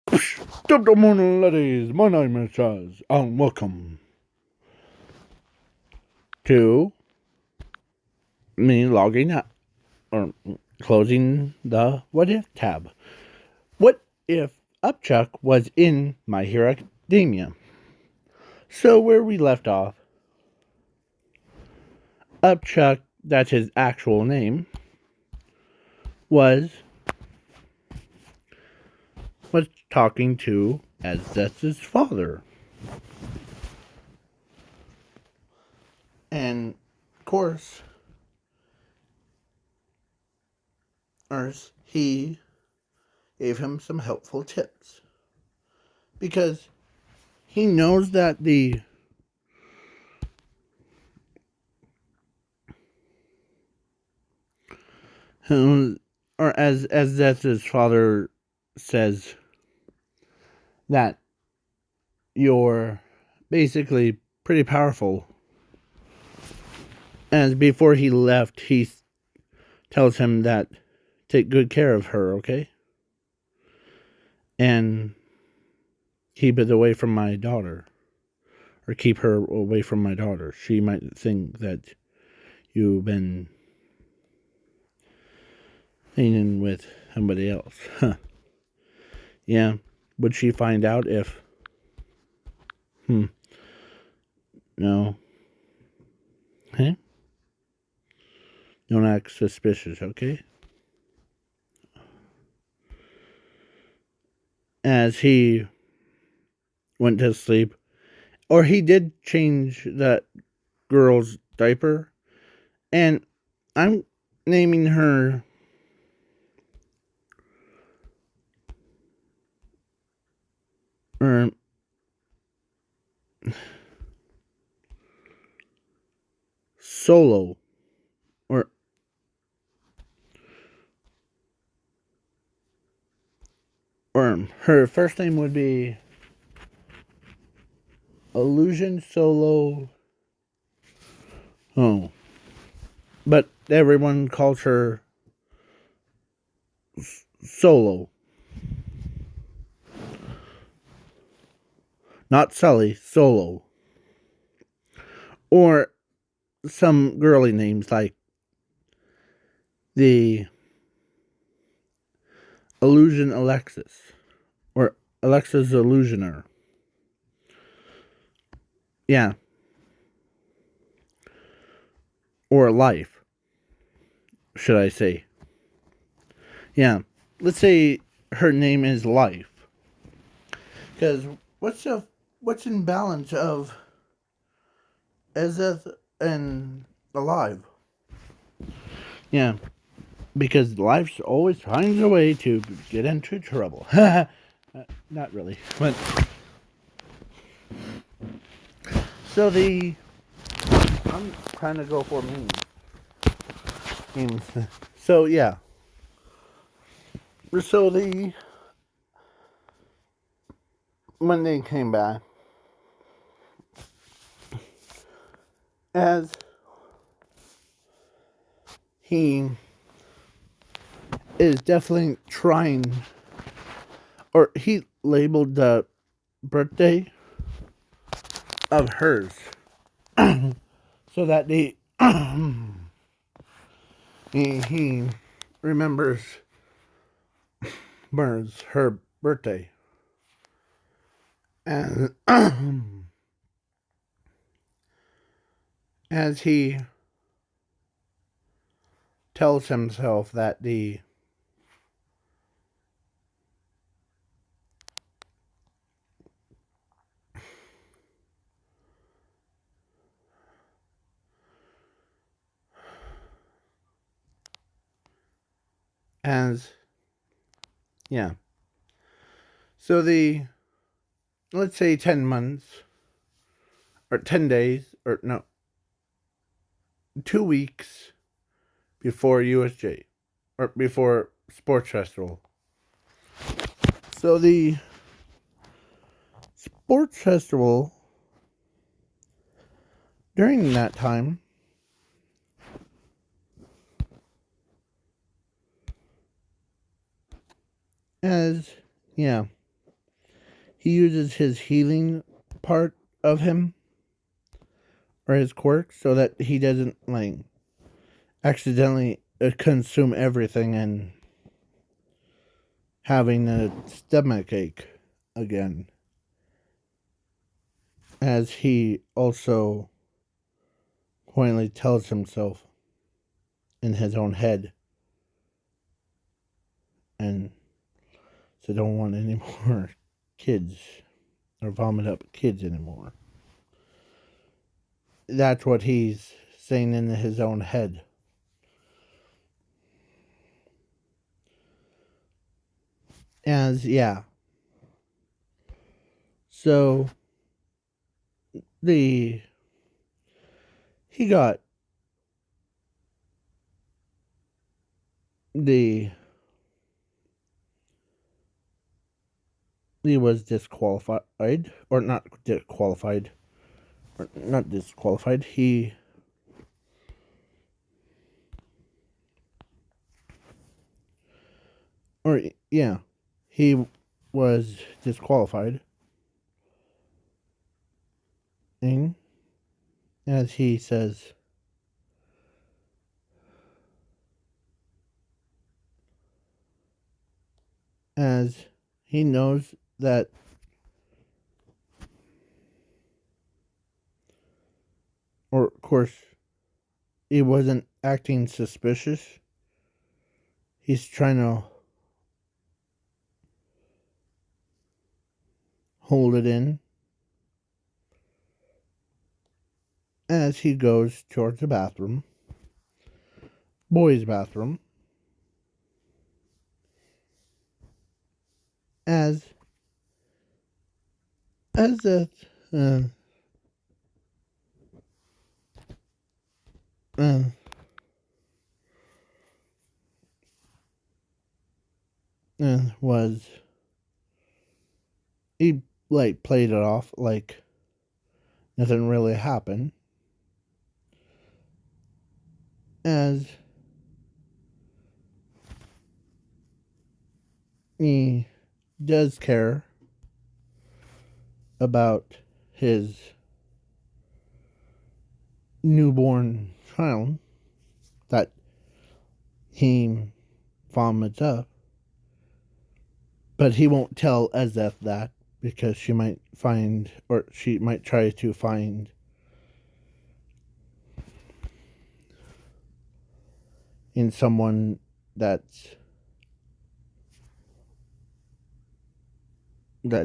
Good morning, ladies. My name is Chaz, and welcome to me logging out or closing the What If tab. What if Upchuck was in My Hero Academia? So, where we left off, Upchuck, that's his actual name, was was talking to Azeth's father. And, of course, he gave him some helpful tips. Because he knows that or as Zeth's father says, that you're basically pretty powerful. As before he left, he tells him that take good care of her, okay? And keep it away from my daughter. Or keep her away from my daughter. She might think that you've been hanging with somebody else. Huh. Yeah. Would she find out if... No. Hey? Don't act suspicious, okay? As he went to sleep, or he did change that girl's diaper, and I'm naming her or Solo, or her first name would be Illusion Solo. Oh, but everyone calls her Solo, not Sully. Solo, or some girly names like the Illusion Alexis, or Alexis Illusioner. Yeah, or Life, should I say. Yeah, let's say her name is Life. Because what's in balance of Ezeth and Alive? Yeah, because Life always finds a way to get into trouble. Not really, but so I'm trying to go for memes. So yeah, so when they came back, as he is definitely trying, or he labeled the birthday of hers so that he remembers her birthday, and as he tells himself that as yeah, so let's say 10 months or 10 days or no 2 weeks before USJ or before sports festival. So the sports festival during that time, as yeah, he uses his healing part of him or his quirk so that he doesn't like accidentally consume everything and having a stomach ache again, as he also pointedly tells himself in his own head, and so don't want any more kids or vomit up kids anymore. That's what he's saying in his own head. As yeah. So the he got the he was disqualified, or not disqualified, or not disqualified. He was disqualified, and as he says, as he knows that or of course he wasn't acting suspicious. He's trying to hold it in as he goes towards the bathroom, boys' bathroom, as that uh, uh, was he like played it off like nothing really happened, as he does care about his newborn child that he vomits up, but he won't tell Azeth that because she might try to find in someone that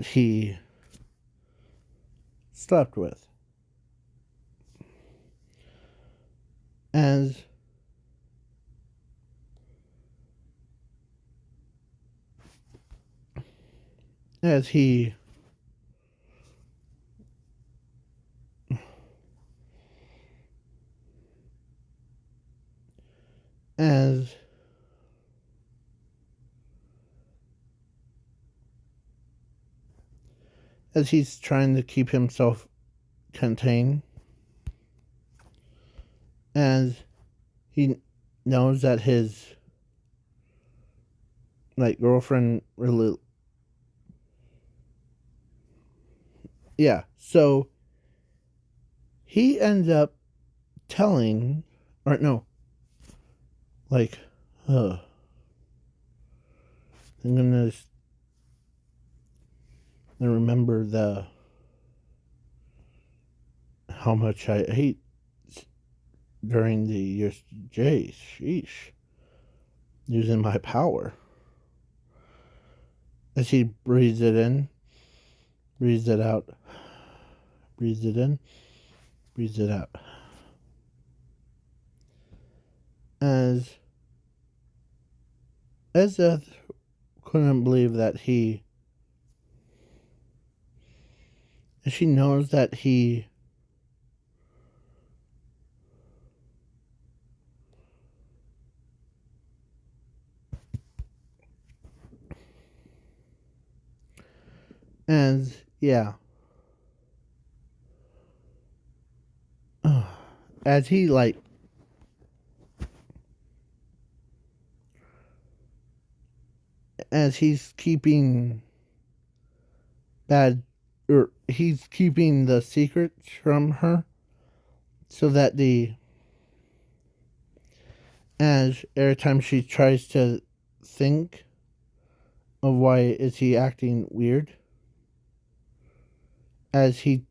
he slept with. As he as he's trying to keep himself contained, as he knows that his girlfriend really so he ends up telling, or no, I'm gonna remember how much I ate during the USJ. Sheesh. Using my power. As he breathes it in, breathes it out, breathes it in, breathes it out. As Ezeth couldn't believe that she knows that he as as he as he's keeping bad, or he's keeping the secrets from her so that as every time she tries to think of why is he acting weird, as he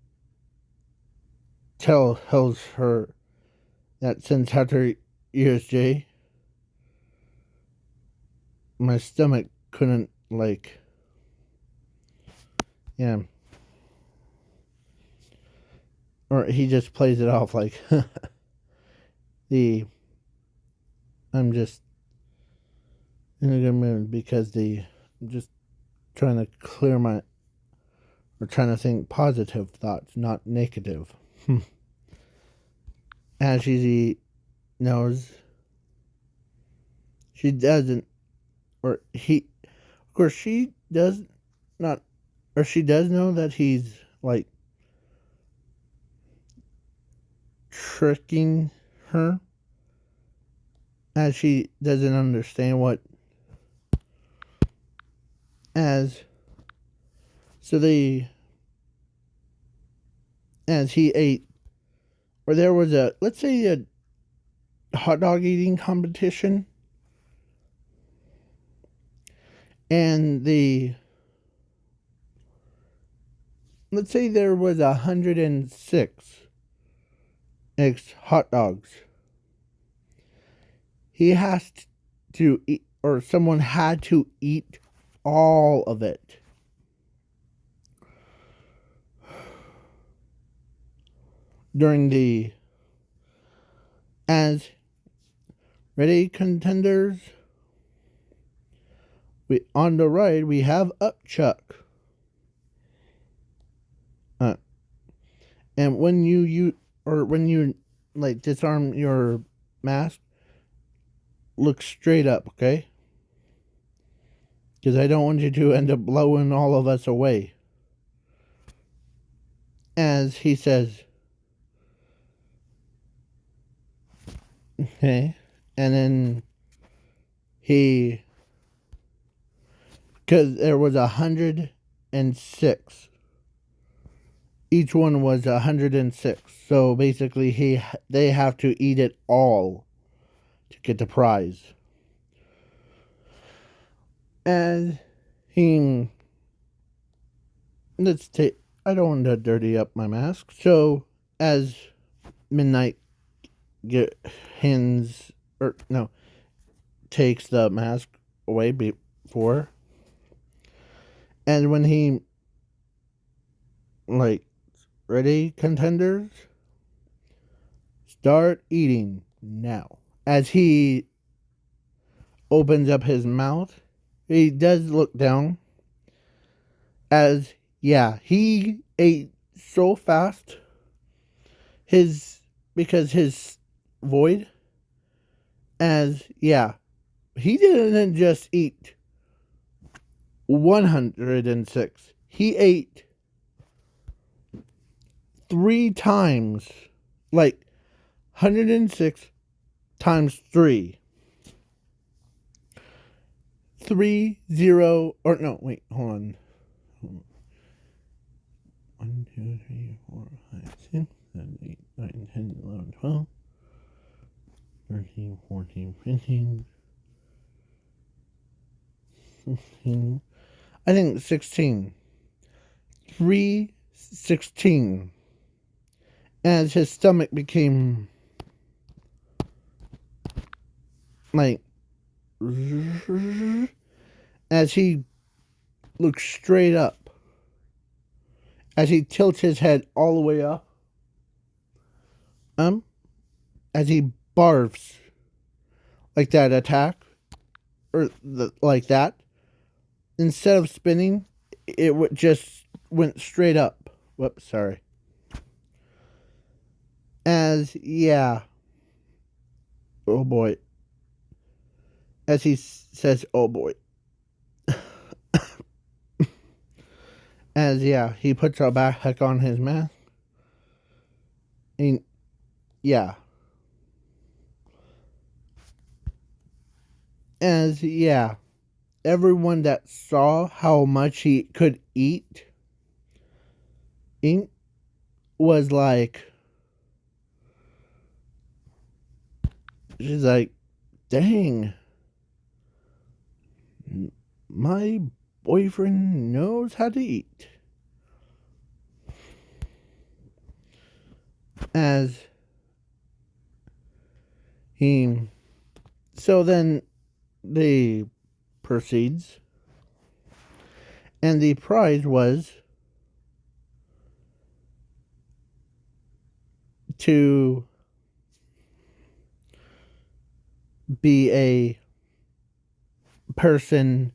tells her that since after ESJ, my stomach couldn't, like, yeah. Or he just plays it off like, I'm just in a good mood because I'm just trying to clear my, or trying to think positive thoughts, not negative. As she knows, she doesn't, or he, of course, she does not, or she does know that he's, like, tricking her, as she doesn't understand what, as, so as he ate, or there was a, let's say, a hot dog eating competition, and let's say there was 106 hot dogs. He has to eat, or someone had to eat all of it. During as ready contenders, on the right we have upchuck. And when you like disarm your mask, look straight up, okay? Because I don't want you to end up blowing all of us away. As he says, okay, and then because there was 106. Each one was 106. So basically, they have to eat it all to get the prize. And let's take. I don't want to dirty up my mask. So as Midnight takes the mask away before, and when he, like, ready contenders, start eating now. As he opens up his mouth, he does look down. As, yeah, he ate so fast. Because his void, as, yeah, he didn't just eat 106. He ate 3 times, like 106 times 3. 3, 0, or no, wait, hold on. 1, 2, 3, 4, 5, 6, 7, 8, 9, 10, 11, 12, 13, 14, 15, 16. I think 16. 316. As his stomach became, like, as he looks straight up, as he tilts his head all the way up, as he barfs, like that attack, or like that, instead of spinning, it just went straight up. Whoops, sorry. As, yeah, oh boy, as he says, oh boy. As, yeah, he puts a back on his mask. And, yeah. As, yeah, everyone that saw how much he could eat Ink was like, she's like, dang, my boyfriend knows how to eat. As he, so then they proceeds, and the prize was to be a person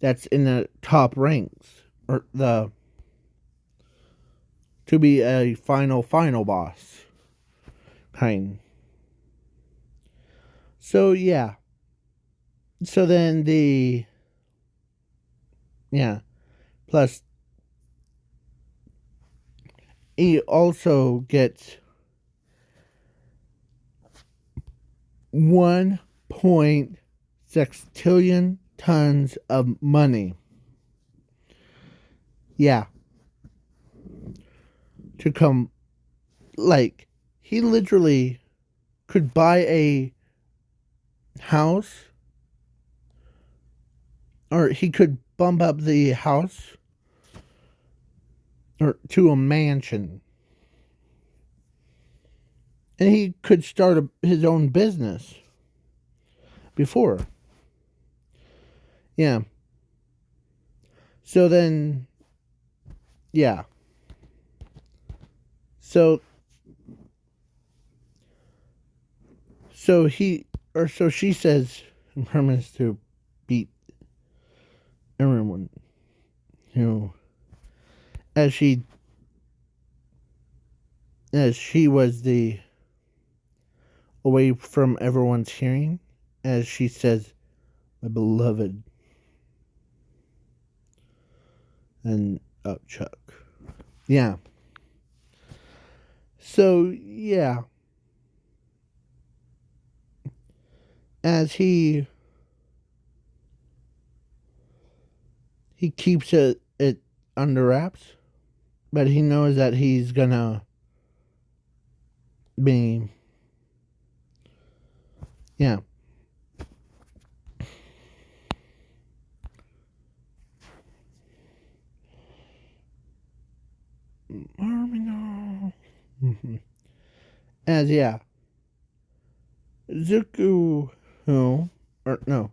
that's in the top ranks, or to be a final boss kind. So yeah. So then yeah. Plus he also gets 1.6 trillion tons of money. Yeah. To come, like, he literally could buy a house, or he could bump up the house or to a mansion, and he could start his own business before. Yeah. So then, yeah. So so she says, and promises to beat everyone, you know, as she was the away from everyone's hearing, as she says, my beloved, and upchuck. Yeah. So yeah, as he keeps it under wraps, but he knows that he's gonna be, yeah. No. As yeah, Zuko, who, or no.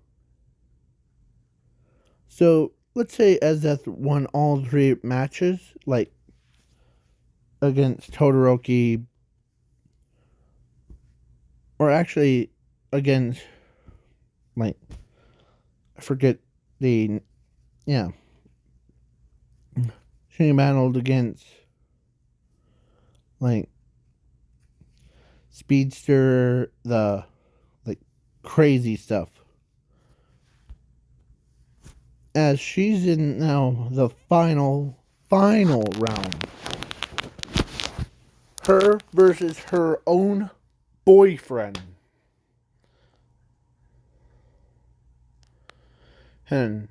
So let's say Azeth won all three matches, like against Todoroki, or actually against, like, I forget the, yeah. She battled against, like, Speedster, the, like, crazy stuff. As she's in now the final round. Her versus her own boyfriend. And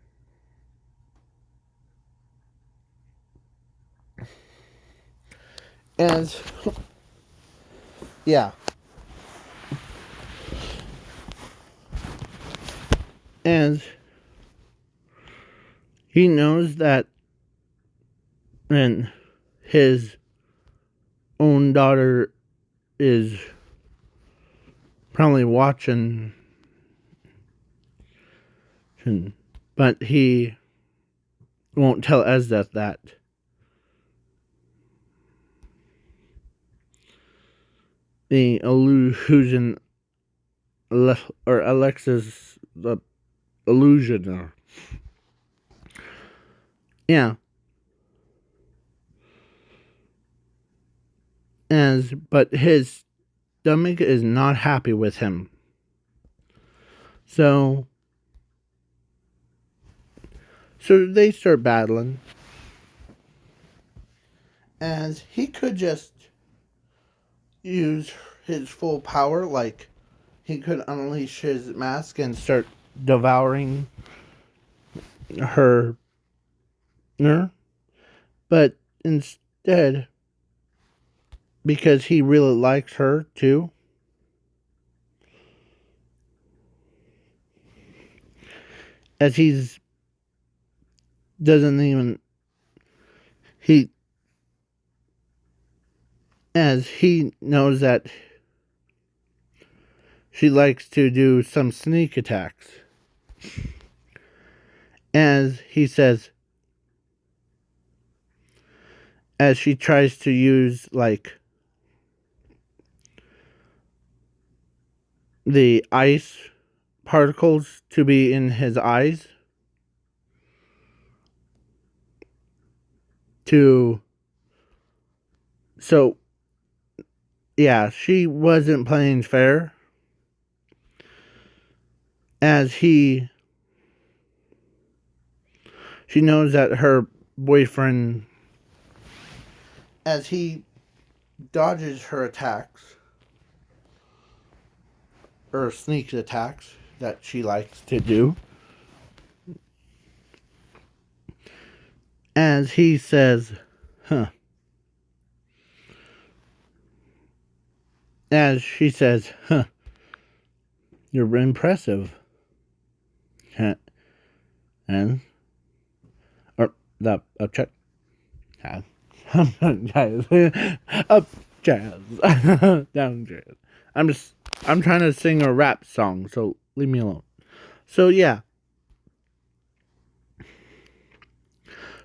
as yeah. As he knows that, and his own daughter is probably watching, but he won't tell Esdeth that. The illusion, or Alexa's the illusioner. Yeah. But his stomach is not happy with him. So they start battling. As he could just use his full power, like he could unleash his mask and start devouring her. But dead because he really likes her too. As he's doesn't even he as he knows that she likes to do some sneak attacks. As he says, as she tries to use like the ice particles to be in his eyes to so yeah, she wasn't playing fair as she knows that her boyfriend as he dodges her attacks or sneak attacks that she likes to do. As he says, huh. As she says, huh, you're impressive. And, or the upchuck. Up jazz. Down jazz. I'm trying to sing a rap song, so leave me alone. So yeah.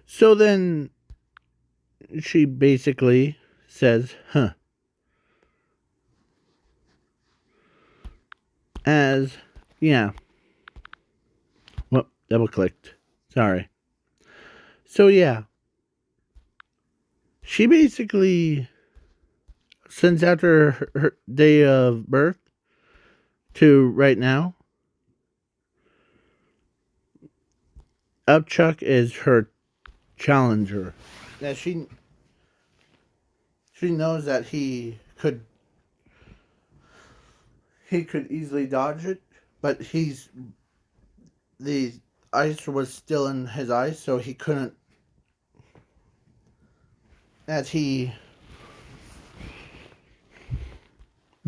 So then she basically says, huh. As, yeah. Well, double clicked. Sorry. So yeah. She basically, since after her day of birth to right now, Upchuck is her challenger. Now she knows that he could easily dodge it, but the ice was still in his eyes, so he couldn't. As he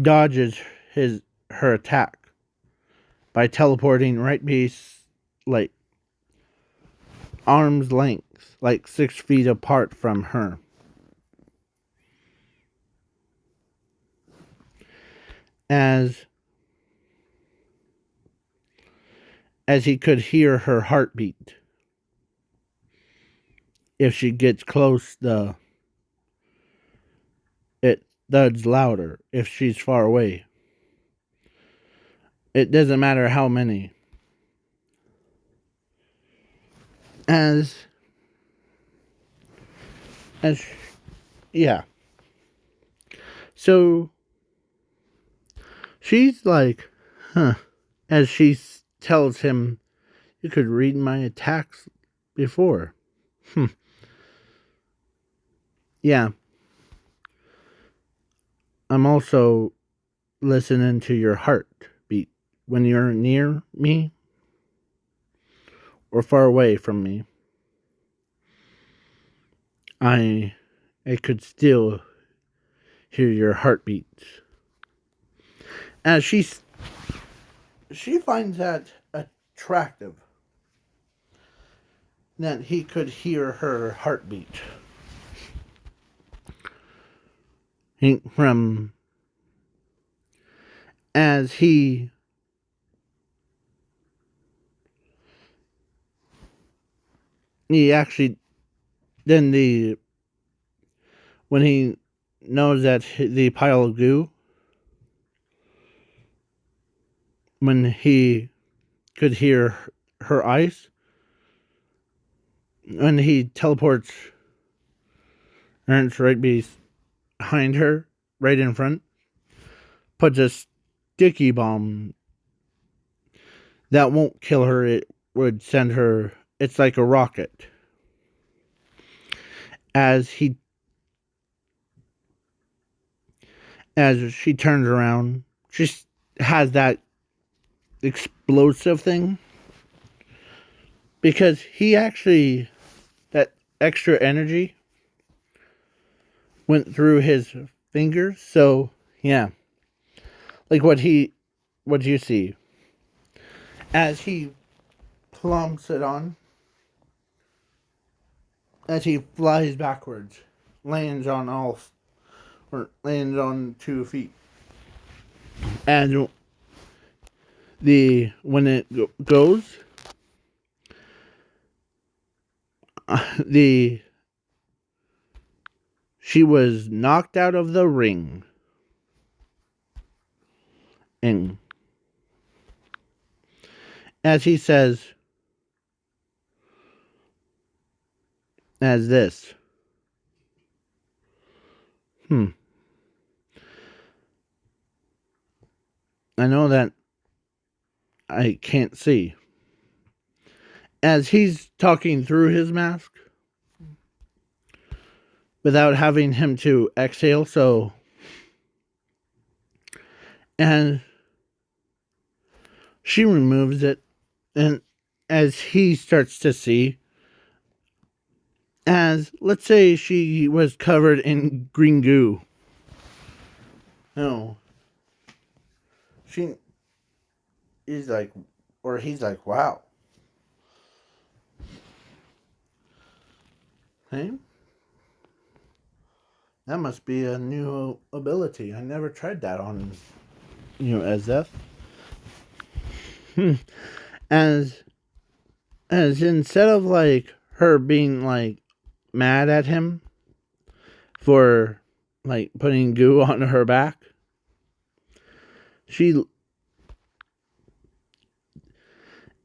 dodges her attack by teleporting right like arm's length, like 6 feet apart from her. As he could hear her heartbeat. If she gets close, it thuds louder. If she's far away, it doesn't matter how many. As yeah. So she's like, huh. As she tells him, you could read my attacks before. Yeah. I'm also listening to your heartbeat when you're near me or far away from me. I could still hear your heartbeats. As she finds that attractive, that he could hear her heartbeat. From as he actually then when he knows that the pile of goo, when he could hear her ice, when he teleports Ernst right behind her, right in front, puts a sticky bomb that won't kill her. It would send her. It's like a rocket. As she turns around, she has that explosive thing because he actually that extra energy went through his fingers. So yeah, like what do you see as he plumps it on, as he flies backwards, lands on lands on 2 feet, and the when it goes, the she was knocked out of the ring, and as he says, as this, I know that I can't see. As he's talking through his mask without having him to exhale, so and she removes it, and as he starts to see, as let's say she was covered in green goo. No. She is like, or he's like, wow. Hey? That must be a new ability. I never tried that on, as Zeth. as as instead of like her being like mad at him for like putting goo on her back, she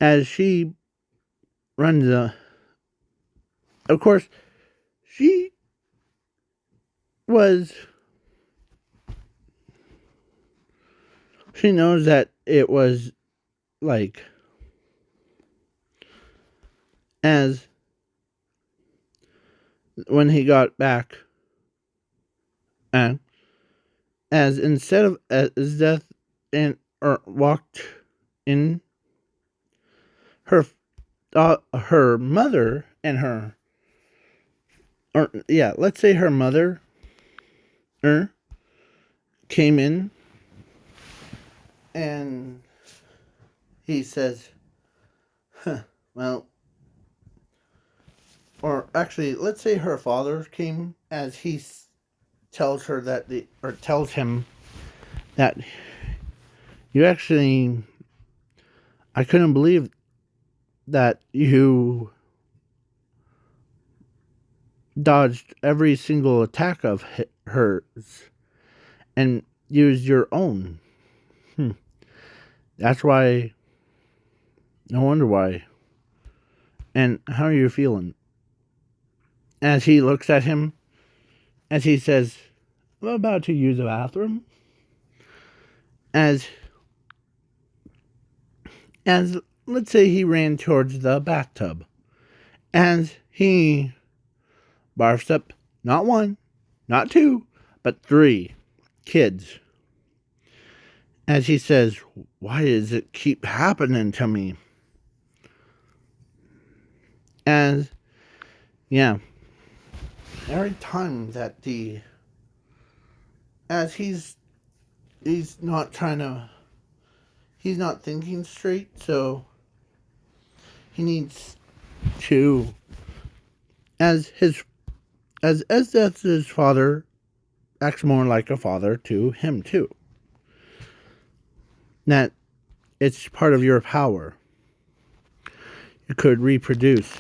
as she runs of course she was she knows that it was like as when he got back, and as instead of as Death and or walked in, her mother and her, or yeah, let's say her mother came in, and he says, well, or actually let's say her father came, as he tells her that tells him that you actually, I couldn't believe that you dodged every single attack of hers and used your own. That's why. No wonder why. And how are you feeling? As he looks at him, as he says, I'm about to use the bathroom. As let's say he ran towards the bathtub. As he barfs up not one, not two, but 3 kids. As he says, why does it keep happening to me? As, yeah, every time that as he's not he's not thinking straight, so he needs to, as that's his father acts more like a father to him too. That it's part of your power. You could reproduce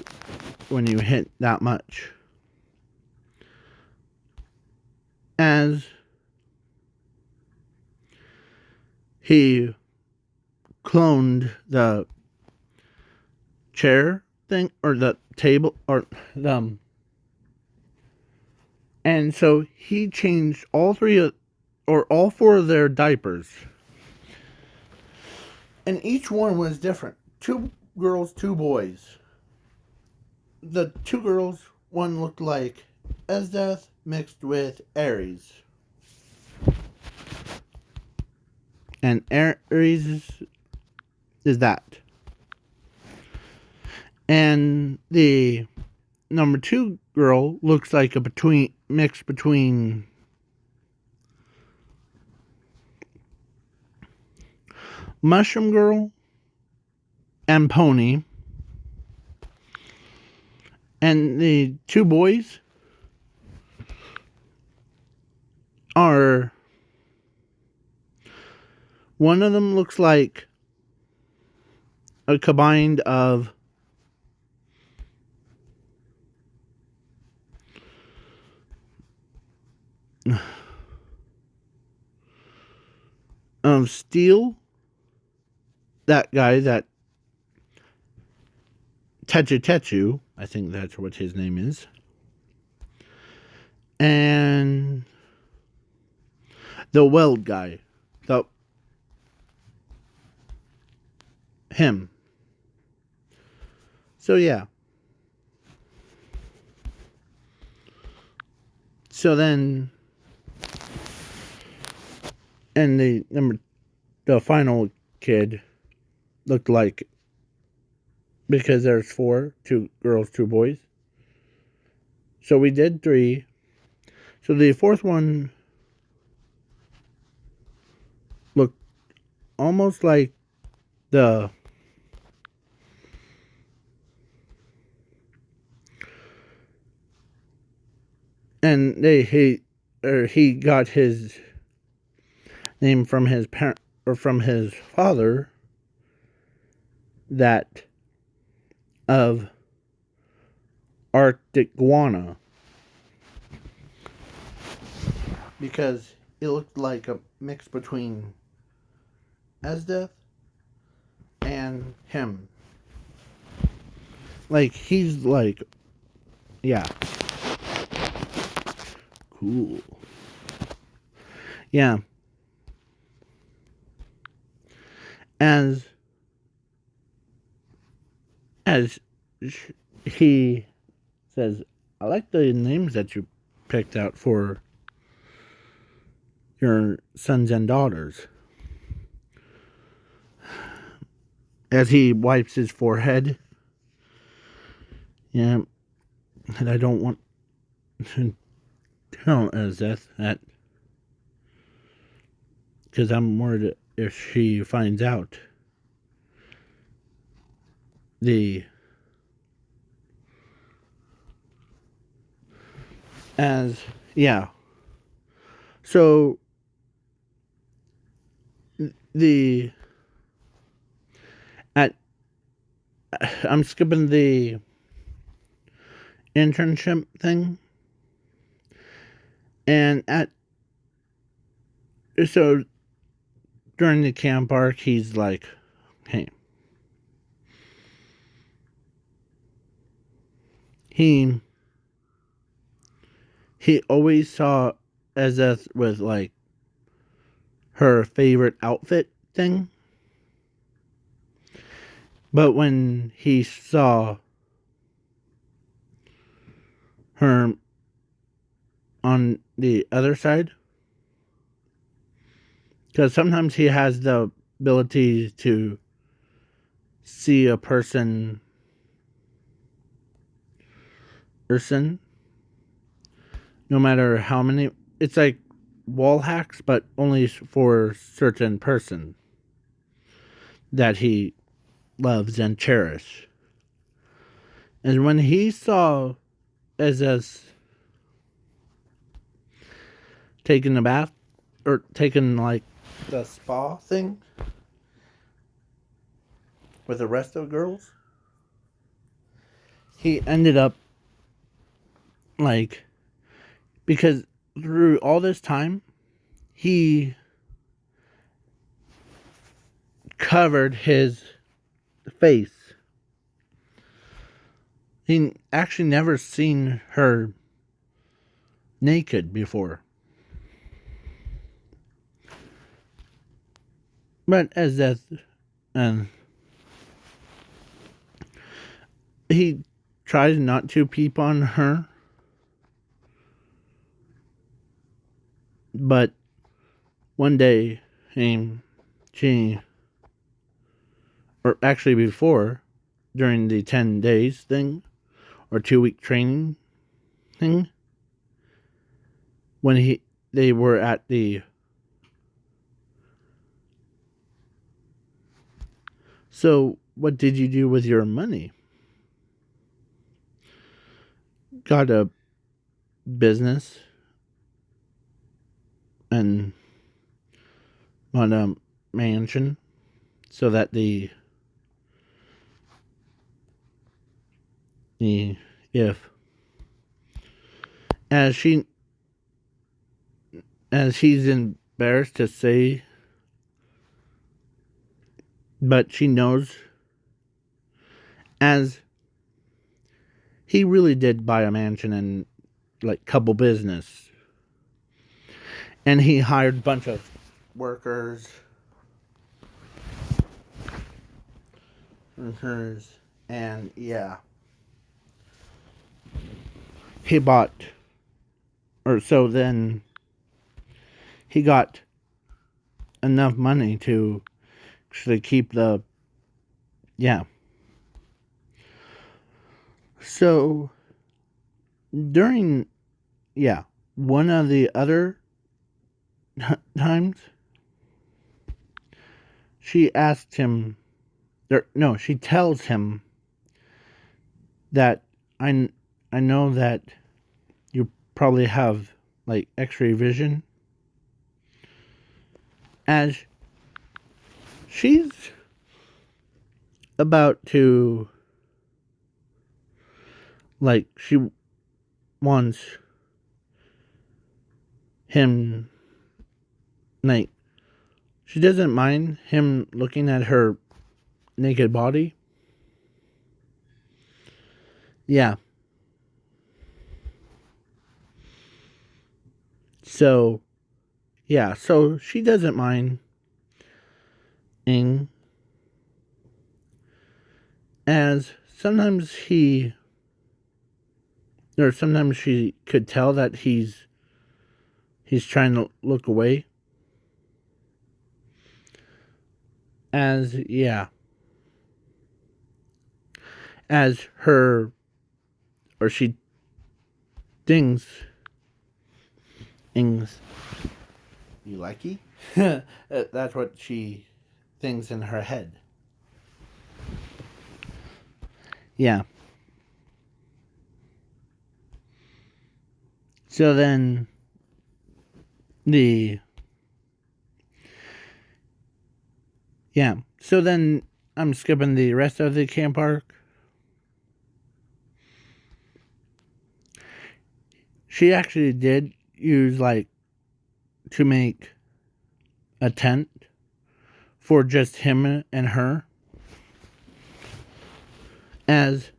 when you hit that much. As he cloned the chair thing, or the table, or and so he changed all 4 of their diapers, and each one was different. 2 girls, 2 boys. The 2 girls, one looked like Esdeath mixed with Ares. And Ares is that. And the number 2 girl looks like a mix between Mushroom Girl and Pony. And the two boys are, one of them looks like a combined of Steel, that guy, that Techu, I think that's what his name is, and the Weld guy, him. So yeah. So then, and the final kid looked like, because there's four, two girls, two boys. So we did three. So the fourth one looked almost like the and he got his name from his parent, or from his father, that of Arctic Guana, because it looked like a mix between Esdeath and him. Like, he's like, yeah, cool. Yeah. As he says, I like the names that you picked out for your sons and daughters. As he wipes his forehead. Yeah. And I don't want to tell Esdeath that, because I'm worried if she finds out yeah. So the at I'm skipping the internship thing, and so during the camp arc, he's like, hey, he always saw Esdeath with like her favorite outfit thing, but when he saw her on the other side, because sometimes he has the ability to see a person, no matter how many. It's like wall hacks, but only for certain person that he loves and cherishes. And when he saw Esdeath taking a bath, or taking like the spa thing with the rest of the girls, he ended up like, because through all this time, he covered his face. He actually never seen her naked before. But Esdeath, and he tries not to peep on her, but one day, she, or actually before, during the 10 days thing, or 2-week training, thing when they were at the. So, what did you do with your money? Got a business and on a mansion so that the if as she as he's embarrassed to say, but she knows as he really did buy a mansion and like couple business, and he hired a bunch of workers, and yeah, he bought, or so then he got enough money to actually keep the, yeah. So during, yeah, one of the other times, she asked him, or no, she tells him that I, I know that you probably have like X-ray vision, as she's about to, like, she wants him, like, she doesn't mind him looking at her naked body. Yeah. So, yeah, so she doesn't mind. As sometimes sometimes she could tell that he's trying to look away. As, yeah, as her, or she thinks, things, you likey? That's what she thinks in her head. Yeah. So then the yeah. So then I'm skipping the rest of the camp arc. She actually did use like to make a tent for just him and her, as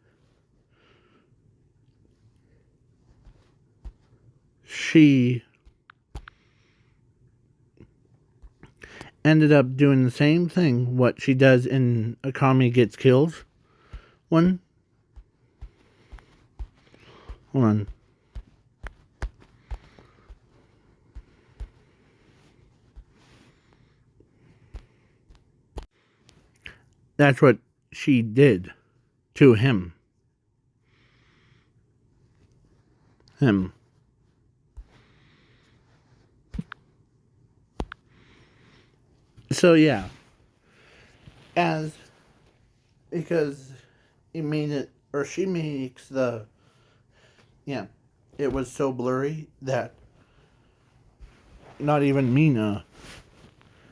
she ended up doing the same thing what she does in Akami Gets Killed one. Hold on. That's what she did to him. Him. So yeah. As because he made it, or she makes the, yeah, it was so blurry that not even Mina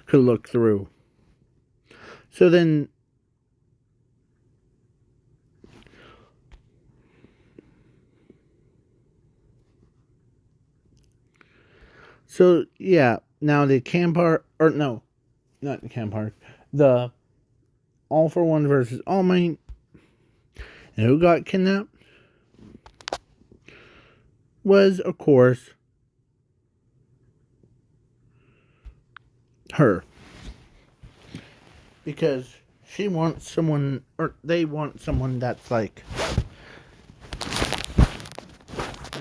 could look through. So then, so yeah, now the camp part, or no, not the camp part, the All for One versus All Might, and who got kidnapped was, of course, her. Because she wants someone, or they want someone that's like,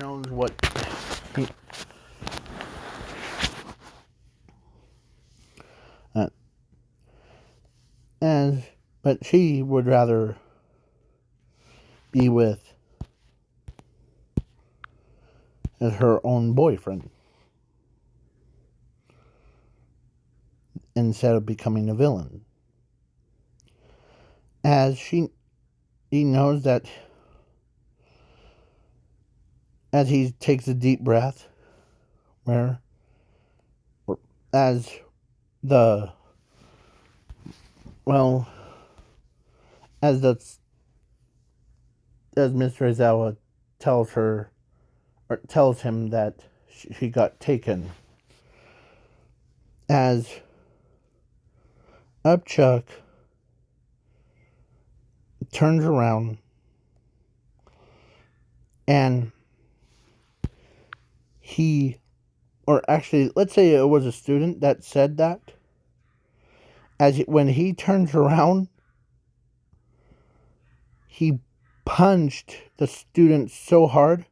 knows what. Uh, as, but she would rather be with as her own boyfriend instead of becoming a villain. As he knows that as he takes a deep breath, where as the well as the as Mr. Aizawa tells her or tells him that she got taken, as Upchuck turns around and he, or actually, let's say it was a student that said that. When he turns around, he punched the student so hard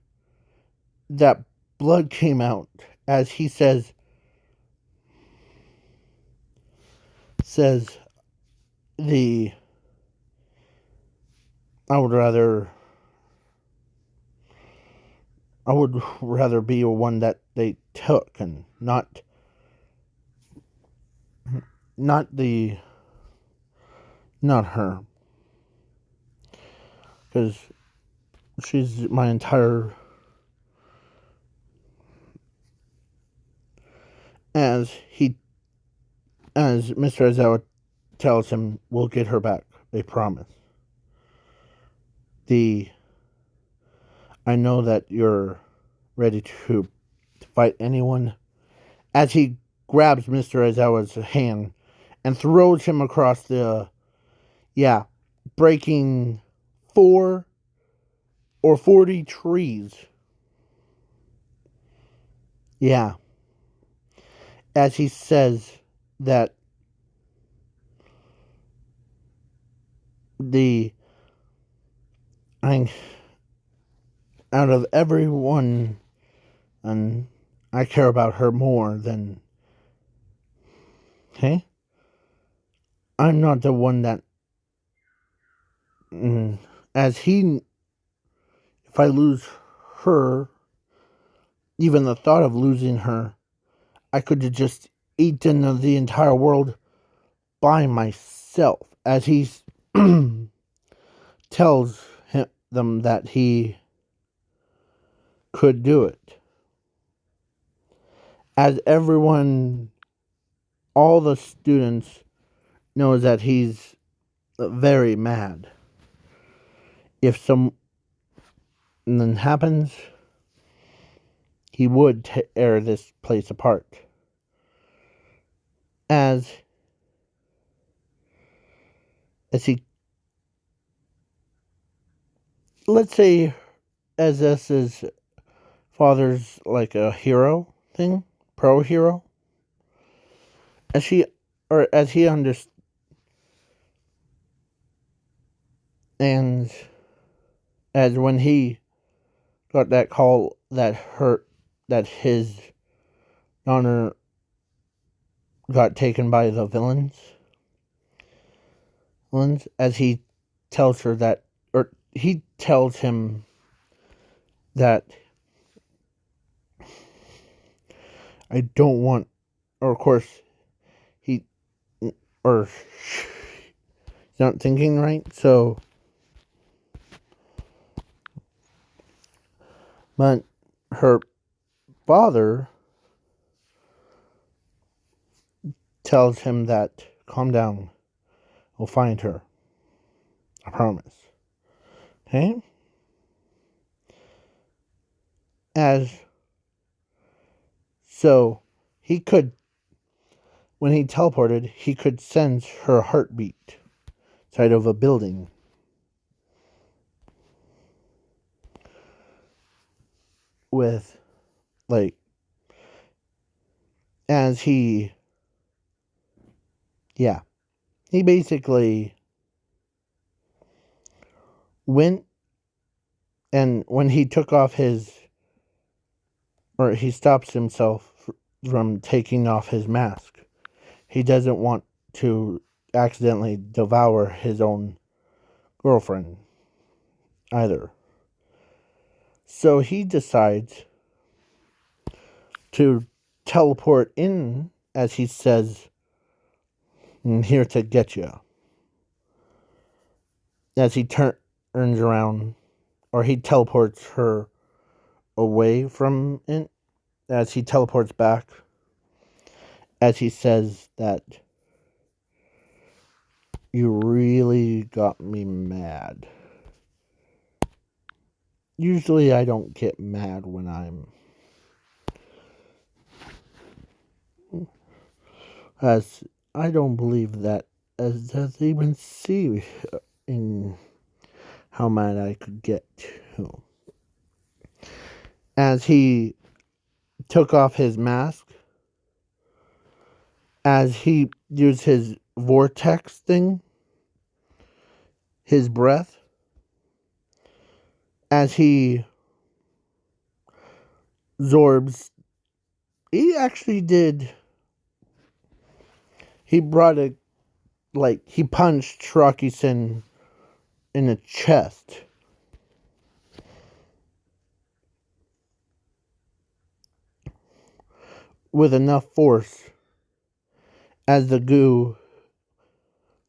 that blood came out. As he says the I would rather be one that they took and not her, because she's my entire, as Mr. Aizawa tells him, we'll get her back, they promise. I know that you're ready to fight anyone, as he grabs Mr. Aizawa's hand and throws him across breaking 4 or 40 trees. Yeah. As he says that out of everyone, and I care about her more than, hey? I'm not the one that, if I lose her, even the thought of losing her, I could have just eaten the entire world by myself. As he tells them that he could do it. As everyone, all the students knows that he's very mad. If something happens, he would tear this place apart. As he, let's say, as this is father's like a hero thing, pro hero, as he understands, as when he got that call that his daughter got taken by the villains, as he tells her that, or he tells him that I don't want, or of course, he, or he's not thinking right, so, but her father tells him that, calm down, we'll find her, I promise, okay? So, he could, when he teleported, he could sense her heartbeat inside of a building. With, like, as he basically went, and when he took off he stops himself from taking off his mask. He doesn't want to accidentally devour his own girlfriend either. So he decides to teleport in, as he says, "I'm here to get you." As he turns around, or he teleports her away from it, as he teleports back, as he says that, "You really got me mad." Usually I don't get mad when I'm... As I don't believe that as does even see in how mad I could get to. As he took off his mask, as he used his vortex thing, his breath, as he zorbs, he actually did, he brought a, like, he punched Shiraki-sen in the chest. With enough force as the goo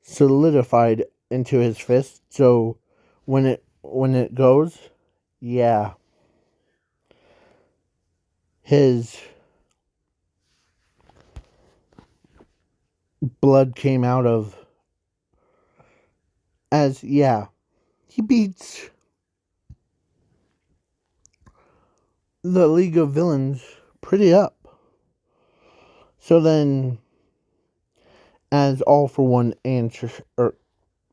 solidified into his fist, so when it goes, yeah, his blood came out of, as, yeah, he beats the League of Villains pretty up. So then, as All for One answers, or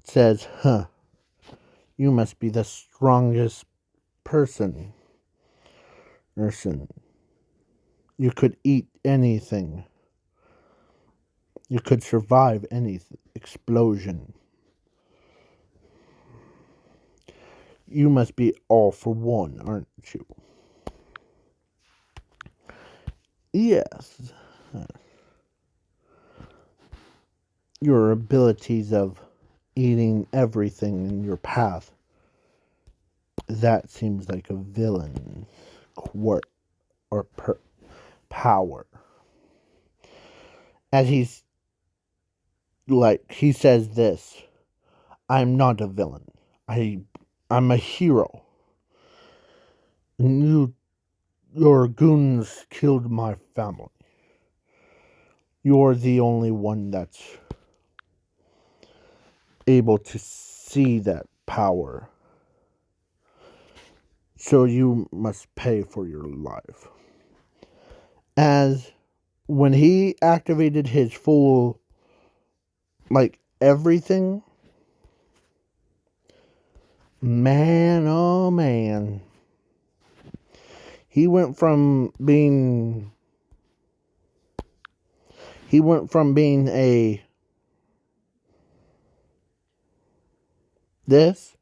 says, "You must be the strongest person. You could eat anything. You could survive any explosion. You must be All for One, aren't you?" Yes. Your abilities of eating everything in your path. That seems like a villain's quirk or power. As he says this, "I'm not a villain. I'm a hero. Your goons killed my family. You're the only one that's able to see that power. So you must pay for your life." As when he activated his full, like, everything, man, oh man, he went from being a this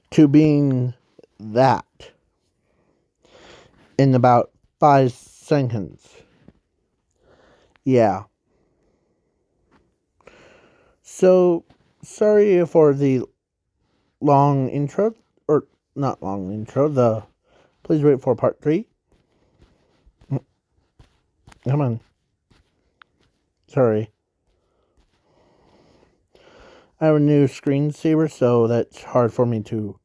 to being that in about 5 seconds. Yeah. So, sorry for the long intro, or not long intro, please wait for part 3. Come on. Sorry. I have a new screensaver, so that's hard for me to